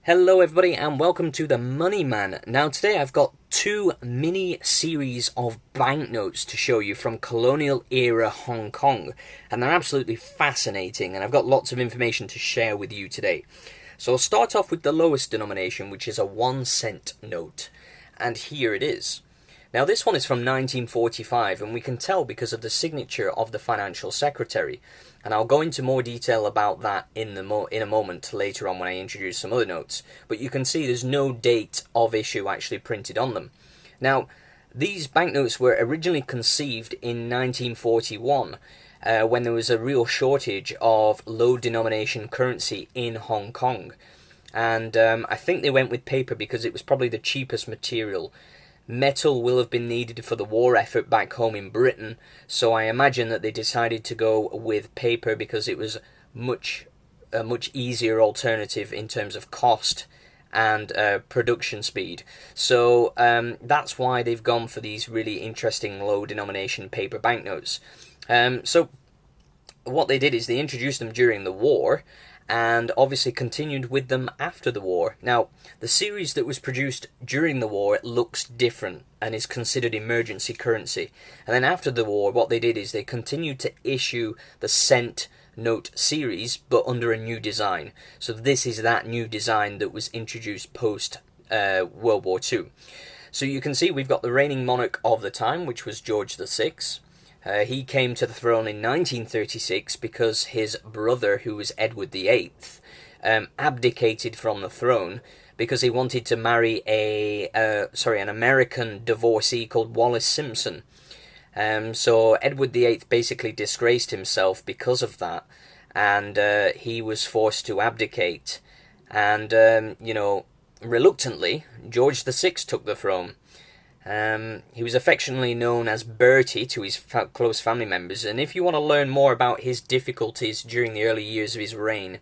Hello everybody and welcome to the Money Man. Now today I've got two mini series of banknotes to show you from Colonial era Hong Kong, and they're absolutely fascinating, and I've got lots of information to share with you today. So I'll start off with the lowest denomination, which is a 1 cent note, and here it is. Now this one is from 1945, and we can tell because of the signature of the financial secretary. And I'll go into more detail about that in a moment later on when I introduce some other notes. But you can see there's no date of issue actually printed on them. Now, these banknotes were originally conceived in 1941, when there was a real shortage of low denomination currency in Hong Kong. And I think they went with paper because it was probably the cheapest material. Metal will have been needed for the war effort back home in Britain, so I imagine that they decided to go with paper because it was a much easier alternative in terms of cost and production speed. So that's why they've gone for these really interesting low denomination paper banknotes. So what they did is they introduced them during the war, and obviously continued with them after the war. Now, the series that was produced during the war looks different and is considered emergency currency. And then after the war, what they did is they continued to issue the cent note series, but under a new design. So this is that new design that was introduced post World War II. So you can see we've got the reigning monarch of the time, which was George VI. He came to the throne in 1936 because his brother, who was Edward VIII, abdicated from the throne because he wanted to marry an American divorcee called Wallis Simpson. So Edward VIII basically disgraced himself because of that, and he was forced to abdicate. And, reluctantly, George VI took the throne. He was affectionately known as Bertie to his close family members, and if you want to learn more about his difficulties during the early years of his reign,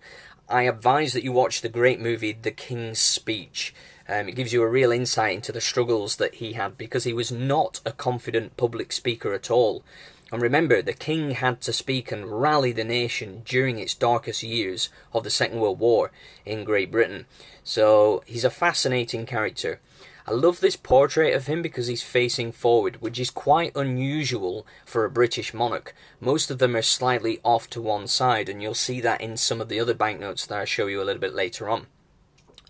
I advise that you watch the great movie The King's Speech. It gives you a real insight into the struggles that he had, because he was not a confident public speaker at all. And remember, the king had to speak and rally the nation during its darkest years of the Second World War in Great Britain. So he's a fascinating character. I love this portrait of him because he's facing forward, which is quite unusual for a British monarch. Most of them are slightly off to one side, and you'll see that in some of the other banknotes that I'll show you a little bit later on.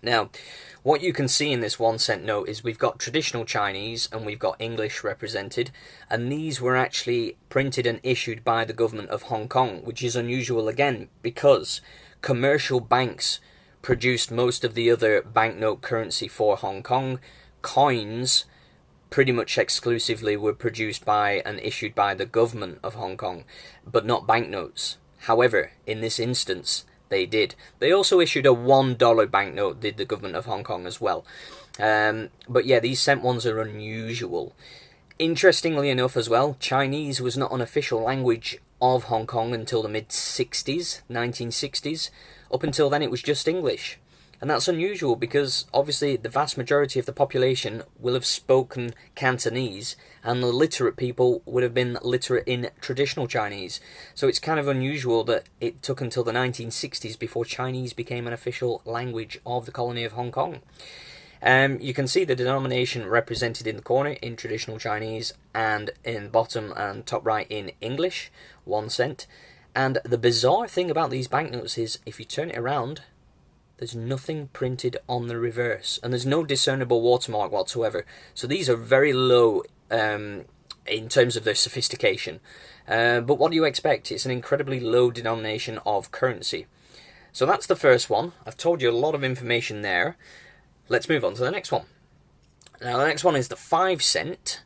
Now, what you can see in this 1 cent note is we've got traditional Chinese and we've got English represented, and these were actually printed and issued by the government of Hong Kong, which is unusual again because commercial banks produced most of the other banknote currency for Hong Kong. Coins pretty much exclusively were produced by and issued by the government of Hong Kong, but not banknotes. However, in this instance, they did. They also issued a $1 banknote, did the government of Hong Kong as well. But yeah, these cent ones are unusual. Interestingly enough as well, Chinese was not an official language of Hong Kong until the mid-60s, 1960s. Up until then it was just English. And that's unusual because obviously the vast majority of the population will have spoken Cantonese, and the literate people would have been literate in traditional Chinese. So it's kind of unusual that it took until the 1960s before Chinese became an official language of the colony of Hong Kong. You can see the denomination represented in the corner in traditional Chinese, and in bottom and top right in English, 1 cent. And the bizarre thing about these banknotes is if you turn it around, there's nothing printed on the reverse, and there's no discernible watermark whatsoever. So these are very low in terms of their sophistication. But what do you expect? It's an incredibly low denomination of currency. So that's the first one. I've told you a lot of information there. Let's move on to the next one. Now the next one is the 5 cent.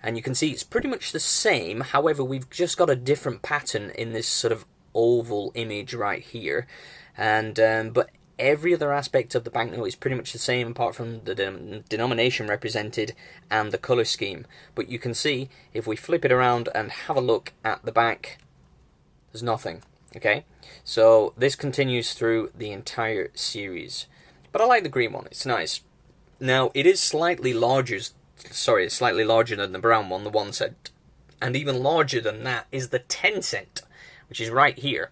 And you can see it's pretty much the same. However, we've just got a different pattern in this sort of oval image right here. And but every other aspect of the banknote is pretty much the same apart from the denomination represented and the colour scheme. But you can see, if we flip it around and have a look at the back, there's nothing. Okay, so this continues through the entire series. But I like the green one, it's nice. Now, it is slightly larger, it's slightly larger than the brown one, the 1 cent. And even larger than that is the 10 cent, which is right here.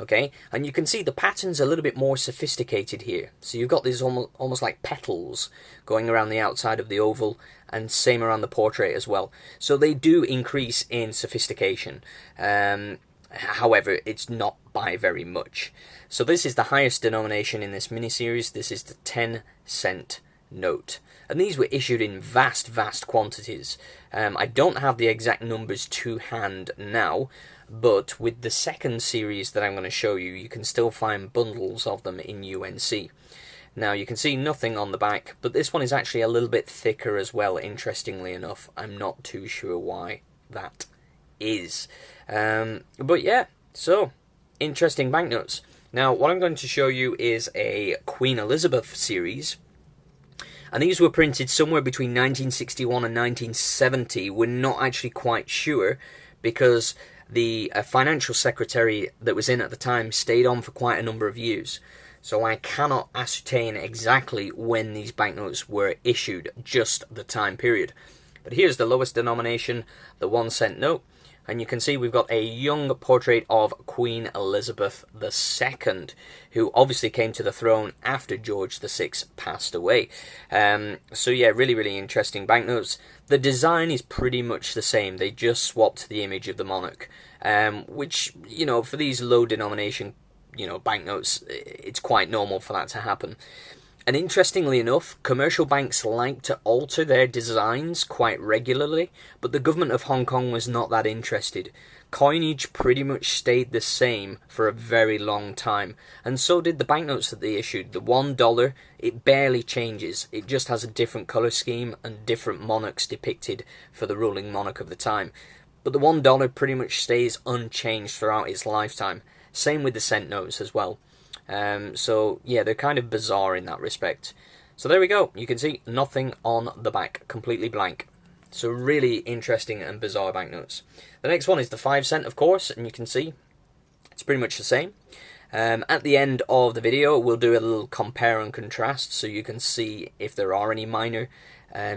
Okay, and you can see the pattern's a little bit more sophisticated here. So you've got these almost like petals going around the outside of the oval, and same around the portrait as well. So they do increase in sophistication. However, it's not by very much. So this is the highest denomination in this mini-series. This is the 10-cent note. And these were issued in vast, vast quantities. I don't have the exact numbers to hand now, but with the second series that I'm going to show you, you can still find bundles of them in UNC. Now, you can see nothing on the back, but this one is actually a little bit thicker as well, interestingly enough. I'm not too sure why that is. But yeah, so, interesting banknotes. Now, what I'm going to show you is a Queen Elizabeth series. And these were printed somewhere between 1961 and 1970. We're not actually quite sure, because the financial secretary that was in at the time stayed on for quite a number of years. So I cannot ascertain exactly when these banknotes were issued, just the time period. But here's the lowest denomination, the 1-cent note. And you can see we've got a young portrait of Queen Elizabeth II, who obviously came to the throne after George VI passed away. So yeah, really, really interesting banknotes. The design is pretty much the same. They just swapped the image of the monarch, which, you know, for these low denomination, you know, banknotes, it's quite normal for that to happen. And interestingly enough, commercial banks like to alter their designs quite regularly, but the government of Hong Kong was not that interested. Coinage pretty much stayed the same for a very long time, and so did the banknotes that they issued. The $1, it barely changes. It just has a different colour scheme and different monarchs depicted for the ruling monarch of the time. But the $1 pretty much stays unchanged throughout its lifetime. Same with the cent notes as well. So yeah, they're kind of bizarre in that respect. So there we go. You can see nothing on the back, completely blank. So really interesting and bizarre banknotes. The next one is the 5-cent, of course, and you can see it's pretty much the same. At the end of the video, we'll do a little compare and contrast, so you can see if there are any minor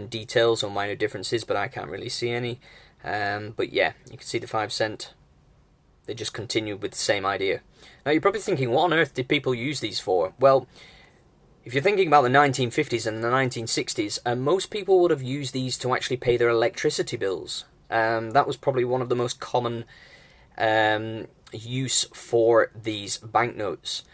details or minor differences, but I can't really see any. But yeah, you can see the 5-cent. They just continued with the same idea. Now you're probably thinking, what on earth did people use these for? Well, if you're thinking about the 1950s and the 1960s, most people would have used these to actually pay their electricity bills. That was probably one of the most common use for these banknotes.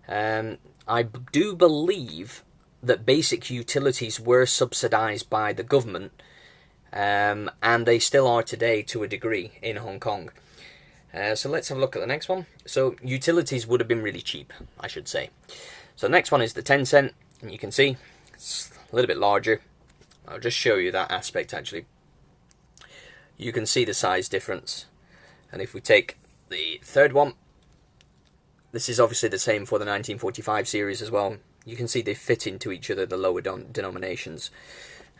I do believe that basic utilities were subsidised by the government, and they still are today to a degree in Hong Kong. So let's have a look at the next one. So utilities would have been really cheap, I should say. So the next one is the 10-cent, and you can see it's a little bit larger. I'll just show you that aspect actually. You can see the size difference. And if we take the third one, this is obviously the same for the 1945 series as well. You can see they fit into each other, the lower denominations.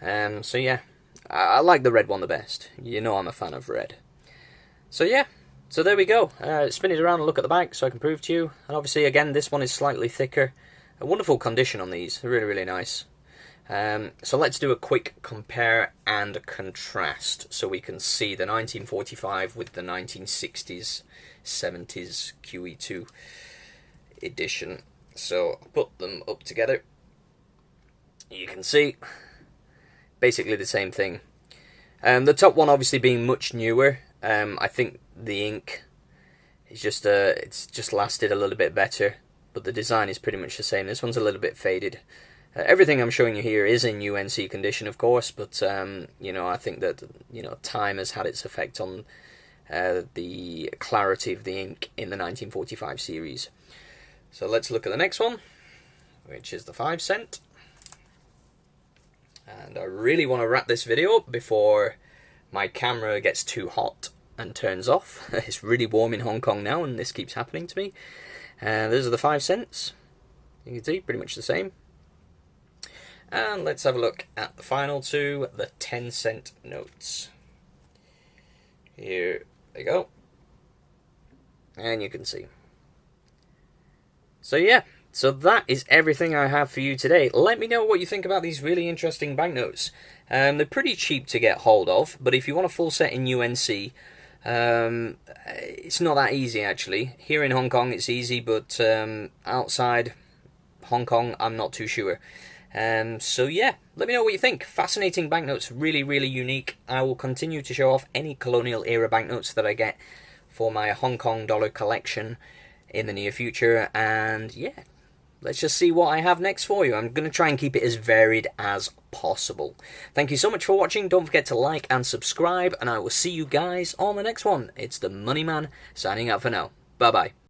So yeah, I like the red one the best. You know I'm a fan of red. So yeah. So there we go. Spin it around and look at the back so I can prove to you. And obviously, again, this one is slightly thicker. A wonderful condition on these. They're really, really nice. So let's do a quick compare and contrast so we can see the 1945 with the 1960s, 70s QE2 edition. So I'll put them up together. You can see basically the same thing. The top one obviously being much newer. I think the ink is just it's just lasted a little bit better, but the design is pretty much the same. This one's a little bit faded. Everything I'm showing you here is in UNC condition, of course, but you know, I think that, you know, time has had its effect on the clarity of the ink in the 1945 series. So let's look at the next one, which is the 5-cent. And I really want to wrap this video up before my camera gets too hot and turns off. It's really warm in Hong Kong now, and this keeps happening to me. Those are the 5 cents. You can see pretty much the same. And let's have a look at the final two, the 10-cent notes. Here they go. And you can see. So yeah, so that is everything I have for you today. Let me know what you think about these really interesting banknotes. They're pretty cheap to get hold of, but if you want a full set in UNC, It's not that easy, actually. Here in Hong Kong, it's easy, but outside Hong Kong, I'm not too sure. So yeah, let me know what you think. Fascinating banknotes, really, really unique. I will continue to show off any colonial era banknotes that I get for my Hong Kong dollar collection in the near future. And yeah, let's just see what I have next for you. I'm going to try and keep it as varied as possible. Thank you so much for watching. Don't forget to like and subscribe, and I will see you guys on the next one. It's the Money Man signing out for now. Bye bye.